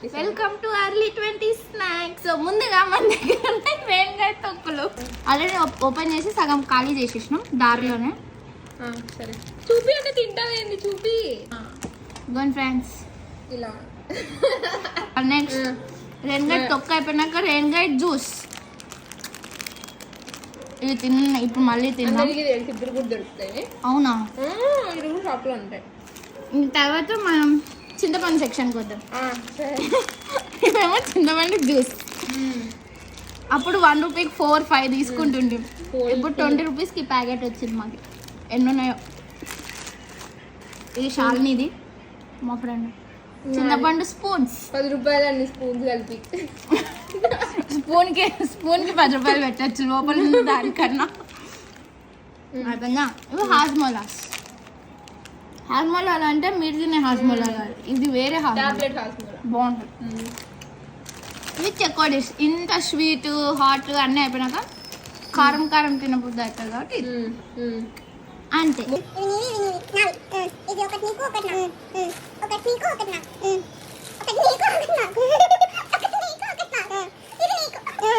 Welcome to early 20 snacks. ముందుగా మన దగ్గర రేణిగాయ తొక్కులు ఆల్రెడీ ఓపెన్ చేసి సగం ఖాళీ చేసేసినాం దారిలోనే. సరే చూపి అంటే తింటావేంది చూపి. గోన్ ఫ్రెండ్స్ ఇలా నెక్స్ట్ రేణిగాయ తొక్క అయిపోయినాక రేణిగాయ జ్యూస్ ఇవి తిన్న. ఇప్పుడు మళ్ళీ తిన్నా. ఇద్దరు కూడా దొరుకుతాయి. అవునా? ఇద్దరు కూడా షాప్లో ఉంటాయి. తర్వాత మనం చింతపండు సెక్షన్కి వద్దాం. ఇవేమో చింతపండు జ్యూస్. అప్పుడు 1 రూపీకి 4-5 తీసుకుంటుండే. ఇప్పుడు 20 రూపీస్కి ప్యాకెట్ వచ్చింది మాకు. ఎన్ని ఉన్నాయో. ఇది శాలినిది మా ఫ్రెండ్. చింతపండు స్పూన్స్ 10 రూపాయలు అన్ని స్పూన్స్ కలిపి. స్పూన్కి 10 రూపాయలు పెట్టచ్చు లోపల ఉంది దానికన్నా. అయిపోయిందా? ఇవి హాజ్మోలాస్. హాజ్మోలా అంటే మీరు తినే హాజ్మోలా కాదు, ఇది వేరే హాజ్మోలా. బాగుంటుంది. ఇది చెకోడీస్. ఇంత స్వీట్ హాట్ అన్నీ అయిపోయినాక కారం కారం తినబుద్ధి అవుతుంది కాబట్టి అంతే.